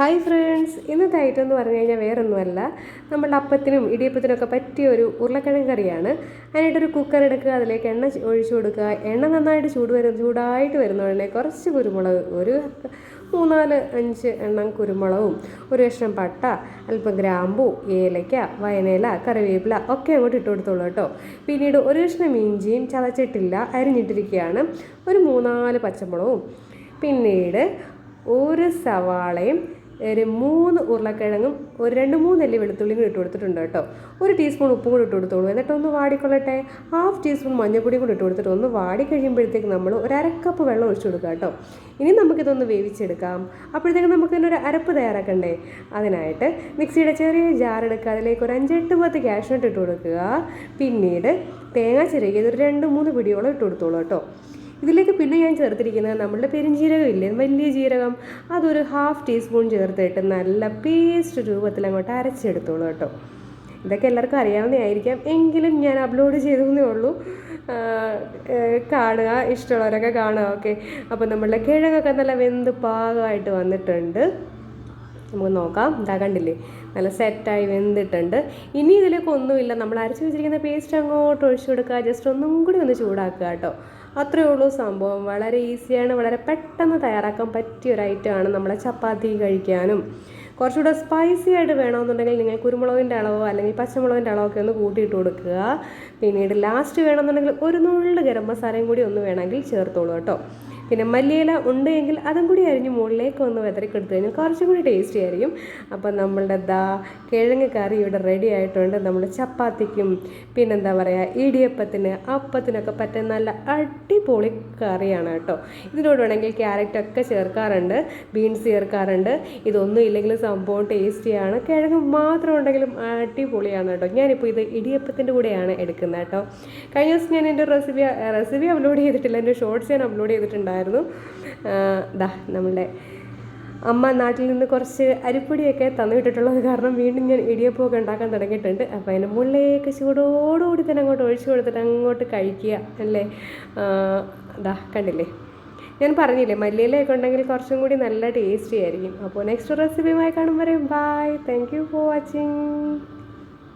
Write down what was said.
Hi friends, ഇന്നത്തെ item എന്ന് പറഞ്ഞു കഴിഞ്ഞാൽ വേറൊന്നുമല്ല, നമ്മളുടെ അപ്പത്തിനും ഇടിയപ്പത്തിനൊക്കെ പറ്റിയ ഒരു ഉരുളക്കിഴങ്ങ് കറിയാണ്. അതിനായിട്ടൊരു കുക്കർ എടുക്കുക, അതിലേക്ക് എണ്ണ ഒഴിച്ചു കൊടുക്കുക. എണ്ണ നന്നായിട്ട് ചൂടായിട്ട് വരുന്നതുകൊണ്ട് കുറച്ച് കുരുമുളക്, ഒരു 3-4-5 എണ്ണം കുരുമുളകും, ഒരു കഷ്ണം പട്ട, അല്പം ഗ്രാമ്പൂ, ഏലയ്ക്ക, വയനയില, കറിവേപ്പില ഒക്കെ അങ്ങോട്ട് ഇട്ട് കൊടുത്തോളൂ കേട്ടോ. പിന്നീട് ഒരു കഷ്ണം ഇഞ്ചിയും ചതച്ചിട്ടില്ല, അരിഞ്ഞിട്ടിരിക്കുകയാണ്, ഒരു 3-4 പച്ചമുളകും, പിന്നീട് ഒരു സവാളയും, ഒരു 3 ഉരുളക്കിഴങ്ങും, ഒരു 2-3 അല്ലി വെളുത്തുള്ളിയും കൂടി ഇട്ട് കൊടുത്തിട്ടുണ്ട് കേട്ടോ. ഒരു ടീസ്പൂൺ ഉപ്പും കൂടി ഇട്ട് കൊടുത്തോളൂ. എന്നിട്ട് ഒന്ന് വാടിക്കൊള്ളട്ടെ. 1/2 ടീസ്പൂൺ മഞ്ഞൾപ്പൊടിയും കൂടി ഇട്ട് കൊടുത്തിട്ട് ഒന്ന് വാടി കഴിയുമ്പോഴത്തേക്ക് നമ്മൾ ഒരു 1/2 കപ്പ് വെള്ളം ഒഴിച്ചു കൊടുക്കുക കേട്ടോ. ഇനി നമുക്കിതൊന്ന് വേവിച്ചെടുക്കാം. അപ്പോഴത്തേക്ക് നമുക്ക് ഇതിനൊരു അരപ്പ് തയ്യാറാക്കണ്ടേ. അതിനായിട്ട് മിക്സിയുടെ ചെറിയ ജാർ എടുക്കുക, അതിലേക്ക് ഒരു 5-8-10 കാഷ്നട്ട് ഇട്ട് കൊടുക്കുക. പിന്നീട് തേങ്ങ ചിരകിയത് ഒരു 2-3 പിടിയോളം ഇട്ട് കൊടുത്തോളൂ കേട്ടോ. ഇതിലേക്ക് പിന്നെ ഞാൻ ചേർത്തിരിക്കുന്നത് നമ്മളുടെ പെരുംജീരകം ഇല്ലേ, വലിയ ജീരകം, അതൊരു 1/2 ടീസ്പൂൺ ചേർത്തിട്ട് നല്ല പേസ്റ്റ് രൂപത്തിൽ അങ്ങോട്ട് അരച്ചെടുത്തോളൂ കേട്ടോ. ഇതൊക്കെ എല്ലാവർക്കും അറിയാവുന്നതായിരിക്കാം, എങ്കിലും ഞാൻ അപ്ലോഡ് ചെയ്തേ ഉള്ളൂ. കാണുക, ഇഷ്ടമുള്ളവരൊക്കെ കാണുക. ഓക്കെ, അപ്പോൾ നമ്മളുടെ കിഴങ്ങൊക്കെ നല്ല വെന്ത് പാകമായിട്ട് വന്നിട്ടുണ്ട്. നമുക്ക് നോക്കാം. ഇതാ കണ്ടില്ലേ, നല്ല സെറ്റായി വെന്തിട്ടുണ്ട്. ഇനി ഇതിലേക്ക് ഒന്നുമില്ല, നമ്മൾ അരച്ച് വെച്ചിരിക്കുന്ന പേസ്റ്റ് അങ്ങോട്ട് ഒഴിച്ചു കൊടുക്കുക. ജസ്റ്റ് ഒന്നും കൂടി ഒന്ന് ചൂടാക്കുക കേട്ടോ. അത്രയേ ഉള്ളൂ സംഭവം. വളരെ ഈസിയാണ്, വളരെ പെട്ടെന്ന് തയ്യാറാക്കാൻ പറ്റിയ ഒരു ഐറ്റമാണ്. നമ്മളെ ചപ്പാത്തി കഴിക്കാനും കുറച്ചുകൂടെ സ്പൈസി ആയിട്ട് വേണമെന്നുണ്ടെങ്കിൽ നിങ്ങൾ കുരുമുളകിൻ്റെ അളവോ അല്ലെങ്കിൽ പച്ചമുളകിൻ്റെ അളവൊക്കെ ഒന്ന് കൂട്ടിയിട്ട് കൊടുക്കുക. പിന്നീട് ലാസ്റ്റ് വേണമെന്നുണ്ടെങ്കിൽ ഒരു നുള്ളു ഗരം മസാലയും കൂടി ഒന്ന് വേണമെങ്കിൽ ചേർത്തോളൂ കേട്ടോ. പിന്നെ മല്ലിയില ഉണ്ടെങ്കിൽ അതും കൂടി അരിഞ്ഞ് മുകളിലേക്ക് ഒന്ന് വെതറിക്കെടുത്ത് കഴിഞ്ഞാൽ കുറച്ചും കൂടി ടേസ്റ്റി ആയിരിക്കും. അപ്പം നമ്മളുടെ കിഴങ്ങ് കറി ഇവിടെ റെഡി ആയിട്ടുണ്ട്. നമ്മൾ ചപ്പാത്തിക്കും പിന്നെന്താ പറയുക, ഇടിയപ്പത്തിന്, അപ്പത്തിനൊക്കെ പറ്റുന്ന നല്ല അടിപൊളി കറിയാണ് കേട്ടോ. ഇതിനോട് വേണമെങ്കിൽ ക്യാരറ്റൊക്കെ ചേർക്കാറുണ്ട്, ബീൻസ് ചേർക്കാറുണ്ട്. ഇതൊന്നും ഇല്ലെങ്കിലും സംഭവം ടേസ്റ്റിയാണ്. കിഴങ്ങ് മാത്രം ഉണ്ടെങ്കിലും അടിപൊളിയാണ് കേട്ടോ. ഞാനിപ്പോൾ ഇത് ഇടിയപ്പത്തിൻ്റെ കൂടെയാണ് എടുക്കുന്നത് കേട്ടോ. കഴിഞ്ഞ ദിവസം ഞാൻ എൻ്റെ റെസിപ്പി അപ്ലോഡ് ചെയ്തിട്ടില്ല, എൻ്റെ ഷോർട്സ് ഞാൻ അപ്ലോഡ് ചെയ്തിട്ടുണ്ടായിരുന്നു. നമ്മളുടെ അമ്മ നാട്ടിൽ നിന്ന് കുറച്ച് അരിപ്പൊടിയൊക്കെ തന്നുവിട്ടിട്ടുള്ളത് കാരണം വീണ്ടും ഞാൻ ഇടിയപ്പമൊക്കെ ഉണ്ടാക്കാൻ തുടങ്ങിയിട്ടുണ്ട്. അപ്പോൾ അതിൻ്റെ മുകളിലേക്ക് ചൂടോടുകൂടി തന്നെ അങ്ങോട്ട് ഒഴിച്ചു കൊടുത്തിട്ട് അങ്ങോട്ട് കഴിക്കുക അല്ലേ. കണ്ടില്ലേ, ഞാൻ പറഞ്ഞില്ലേ മല്ലിയിലയൊക്കെ ഉണ്ടെങ്കിൽ കുറച്ചും കൂടി നല്ല ടേസ്റ്റി ആയിരിക്കും. അപ്പോൾ നെക്സ്റ്റ് റെസിപ്പിയുമായി കാണുമ്പോൾ bye. Thank you for watching.